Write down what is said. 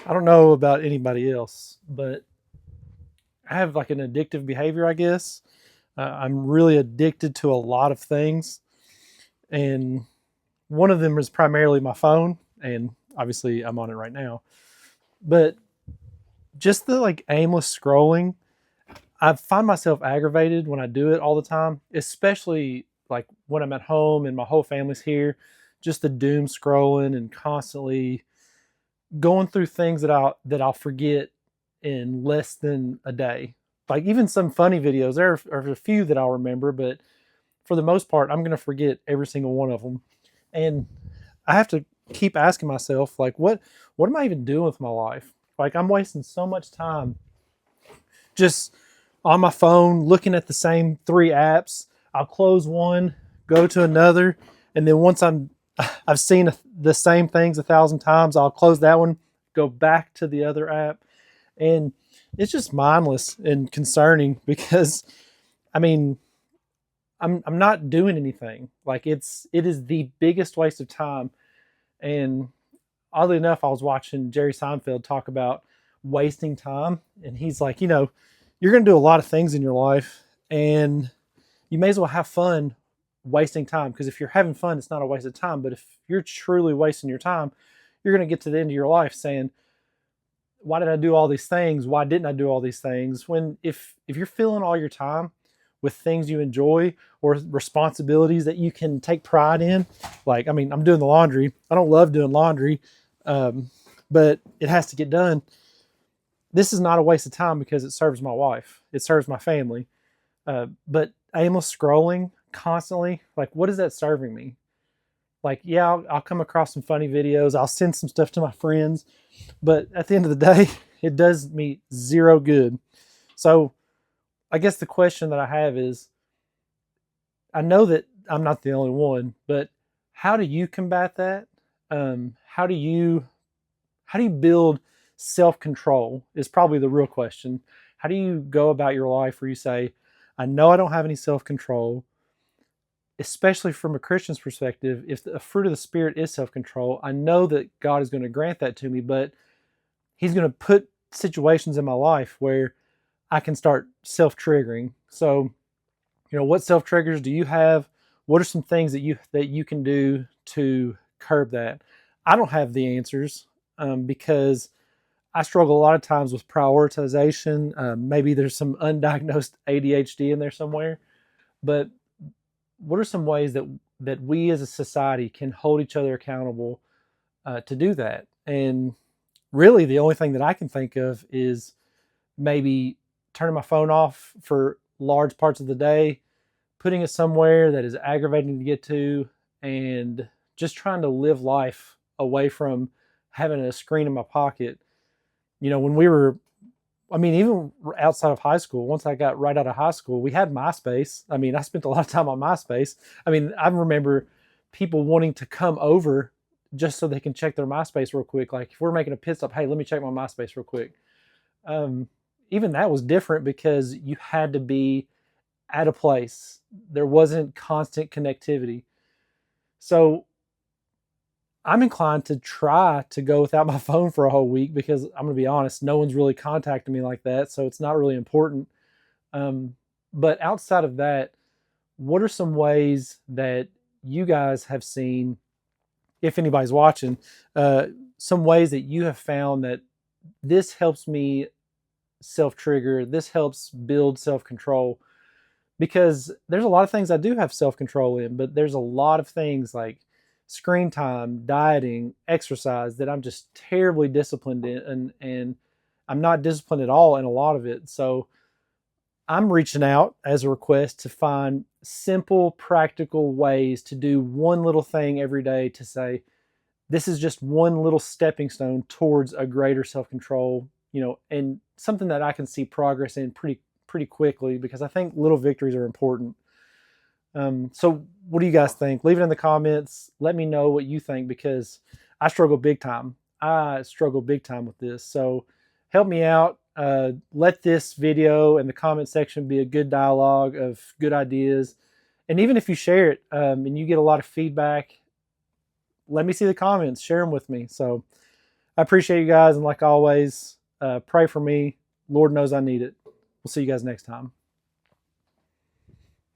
I don't know about anybody else, but I have like an addictive behavior, I guess. I'm really addicted to a lot of things, and one of them is primarily my phone, and obviously I'm on it right now. But just the like aimless scrolling, I find myself aggravated when I do it all the time, especially like when I'm at home and my whole family's here. Just the doom scrolling and constantly going through things that I'll forget in less than a day. Like even some funny videos, there are a few that I'll remember, but for the most part, I'm going to forget every single one of them. And I have to keep asking myself, like, what am I even doing with my life? Like I'm wasting so much time just on my phone looking at the same three apps. I'll close one, go to another, and then once I've seen the same things 1,000 times, I'll close that one, go back to the other app, and it's just mindless and concerning because I mean I'm not doing anything. Like it is the biggest waste of time. And oddly enough, I was watching Jerry Seinfeld talk about wasting time, and he's like, you're going to do a lot of things in your life, and you may as well have fun wasting time, because if you're having fun, it's not a waste of time. But if you're truly wasting your time, you're going to get to the end of your life saying, why did I do all these things? Why didn't I do all these things? When if you're filling all your time with things you enjoy or responsibilities that you can take pride in, like I mean, I'm doing the laundry. I don't love doing laundry, um, but it has to get done. This is not a waste of time because it serves my wife. It serves my family. But aimless scrolling constantly, like what is that serving me? Like, yeah, I'll come across some funny videos. I'll send some stuff to my friends, but at the end of the day, it does me zero good. So I guess the question that I have is, I know that I'm not the only one, but how do you combat that? How do you build self control? Is probably the real question. How do you go about your life where you say, I know I don't have any self control, especially from a Christian's perspective. If the fruit of the Spirit is self control, I know that God is going to grant that to me, but He's going to put situations in my life where I can start self triggering. So, what self triggers do you have? What are some things that you can do to curb that? I don't have the answers, because I struggle a lot of times with prioritization. Maybe there's some undiagnosed ADHD in there somewhere. But what are some ways that we as a society can hold each other accountable to do that? And really, the only thing that I can think of is maybe turning my phone off for large parts of the day, putting it somewhere that is aggravating to get to, and just trying to live life away from having a screen in my pocket. When we were, I mean, even outside of high school, once I got right out of high school, we had MySpace. I mean, I spent a lot of time on MySpace. I mean, I remember people wanting to come over just so they can check their MySpace real quick. Like if we're making a pit stop, hey, let me check my MySpace real quick. Um, Even that was different because you had to be at a place. There wasn't constant connectivity. So I'm inclined to try to go without my phone for a whole week because I'm going to be honest, no one's really contacted me like that. So it's not really important. Um, but outside of that, what are some ways that you guys have seen, if anybody's watching, uh, some ways that you have found that this helps me self trigger, this helps build self control? Because there's a lot of things I do have self control in, but there's a lot of things like screen time, dieting, exercise that I'm just terribly disciplined in, and I'm not disciplined at all in a lot of it. So I'm reaching out as a request to find simple, practical ways to do one little thing every day to say, this is just one little stepping stone towards a greater self control, and something that I can see progress in pretty quickly because I think little victories are important. So, what do you guys think? Leave it in the comments. Let me know what you think because I struggle big time. I struggle big time with this. So, help me out. Let this video and the comment section be a good dialogue of good ideas. And even if you share it and you get a lot of feedback, let me see the comments. Share them with me. So, I appreciate you guys, and like always, pray for me. Lord knows I need it. We'll see you guys next time.